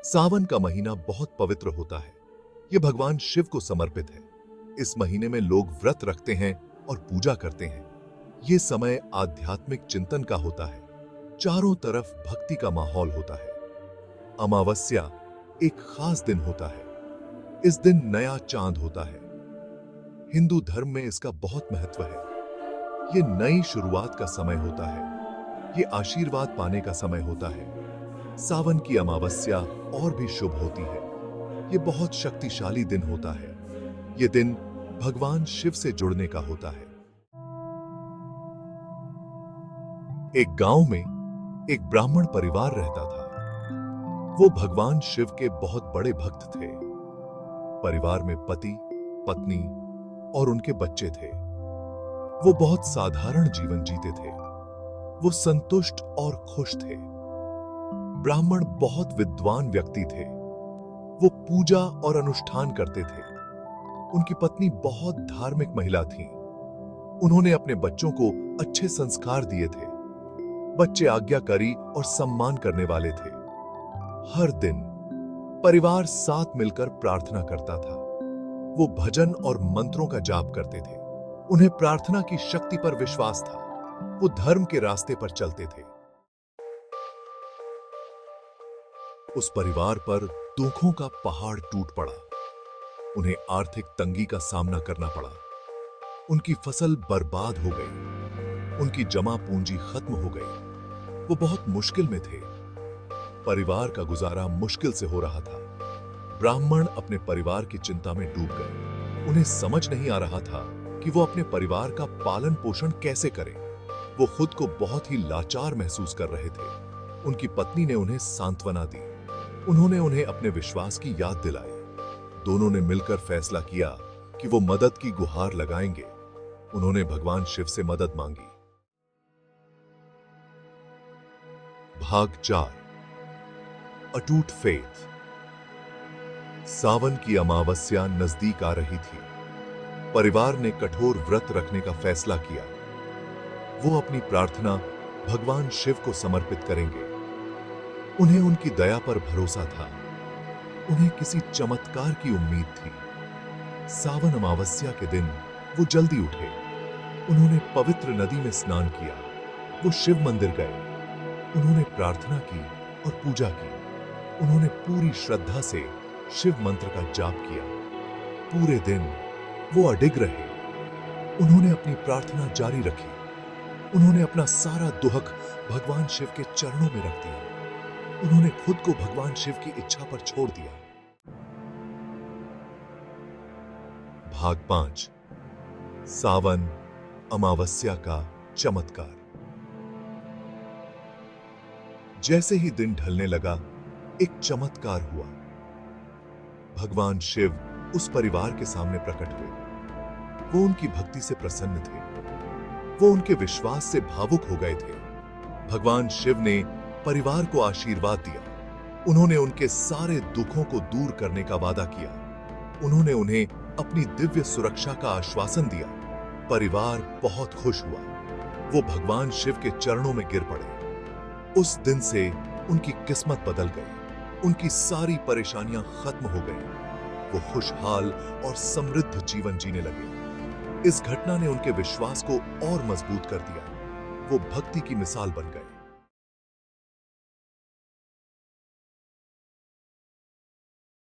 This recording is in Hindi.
सावन का महीना बहुत पवित्र होता है। ये भगवान शिव को समर्पित है। इस महीने में लोग व्रत रखते हैं और पूजा करते हैं। ये समय आध्यात्मिक चिंतन का होता है। चारों तरफ भक्ति का माहौल होता है। अमावस्या एक खास दिन होता है। इस दिन नया चांद होता है। हिंदू धर्म में इसका बहुत महत्व है। ये नई शुरुआत का समय होता है। ये आशीर्वाद पाने का समय होता है। सावन की अमावस्या और भी शुभ होती है। ये बहुत शक्तिशाली दिन होता है। ये दिन भगवान शिव से जुड़ने का होता है। एक गांव में एक ब्राह्मण परिवार रहता था। वो भगवान शिव के बहुत बड़े भक्त थे। परिवार में पति, पत्नी और उनके बच्चे थे। वो बहुत साधारण जीवन जीते थे। वो संतुष्ट और खुश थे। ब्राह्मण बहुत विद्वान व्यक्ति थे। वो पूजा और अनुष्ठान करते थे। उनकी पत्नी बहुत धार्मिक महिला थी। उन्होंने अपने बच्चों को अच्छे संस्कार दिए थे। बच्चे आज्ञाकारी और सम्मान करने वाले थे। हर दिन परिवार साथ मिलकर प्रार्थना करता था। वो भजन और मंत्रों का जाप करते थे। उन्हें प्रार्थना की शक्ति पर विश्वास था। वो धर्म के रास्ते पर चलते थे। उस परिवार पर दुखों का पहाड़ टूट पड़ा। उन्हें आर्थिक तंगी का सामना करना पड़ा। उनकी फसल बर्बाद हो गई। उनकी जमा पूंजी खत्म हो गई। वो बहुत मुश्किल में थे। परिवार का गुजारा मुश्किल से हो रहा था। ब्राह्मण अपने परिवार की चिंता में डूब गए। उन्हें समझ नहीं आ रहा था कि वो अपने परिवार का पालन पोषण कैसे करें। वो खुद को बहुत ही लाचार महसूस कर रहे थे। उनकी पत्नी ने उन्हें सांत्वना दी। उन्होंने उन्हें अपने विश्वास की याद दिलाई। दोनों ने मिलकर फैसला किया कि वो मदद की गुहार लगाएंगे। उन्होंने भगवान शिव से मदद मांगी। भाग 4, अटूट फेथ। सावन की अमावस्या नजदीक आ रही थी। परिवार ने कठोर व्रत रखने का फैसला किया। वो अपनी प्रार्थना भगवान शिव को समर्पित करेंगे। उन्हें उनकी दया पर भरोसा था। उन्हें किसी चमत्कार की उम्मीद थी। सावन अमावस्या के दिन वो जल्दी उठे। उन्होंने पवित्र नदी में स्नान किया। वो शिव मंदिर गए। उन्होंने प्रार्थना की और पूजा की। उन्होंने पूरी श्रद्धा से शिव मंत्र का जाप किया। पूरे दिन वो अडिग रहे। उन्होंने अपनी प्रार्थना जारी रखी। उन्होंने अपना सारा दुख भगवान शिव के चरणों में रख दिया। उन्होंने खुद को भगवान शिव की इच्छा पर छोड़ दिया। भाग 5, सावन अमावस्या का चमत्कार। जैसे ही दिन ढलने लगा, एक चमत्कार हुआ। भगवान शिव उस परिवार के सामने प्रकट हुए। वो उनकी भक्ति से प्रसन्न थे। वो उनके विश्वास से भावुक हो गए थे। भगवान शिव ने परिवार को आशीर्वाद दिया। उन्होंने उनके सारे दुखों को दूर करने का वादा किया। उन्होंने उन्हें अपनी दिव्य सुरक्षा का आश्वासन दिया। परिवार बहुत खुश हुआ। वो भगवान शिव के चरणों में गिर पड़े। उस दिन से उनकी किस्मत बदल गई। उनकी सारी परेशानियां खत्म हो गई। वो खुशहाल और समृद्ध जीवन जीने लगे। इस घटना ने उनके विश्वास को और मजबूत कर दिया। वो भक्ति की मिसाल बन गए।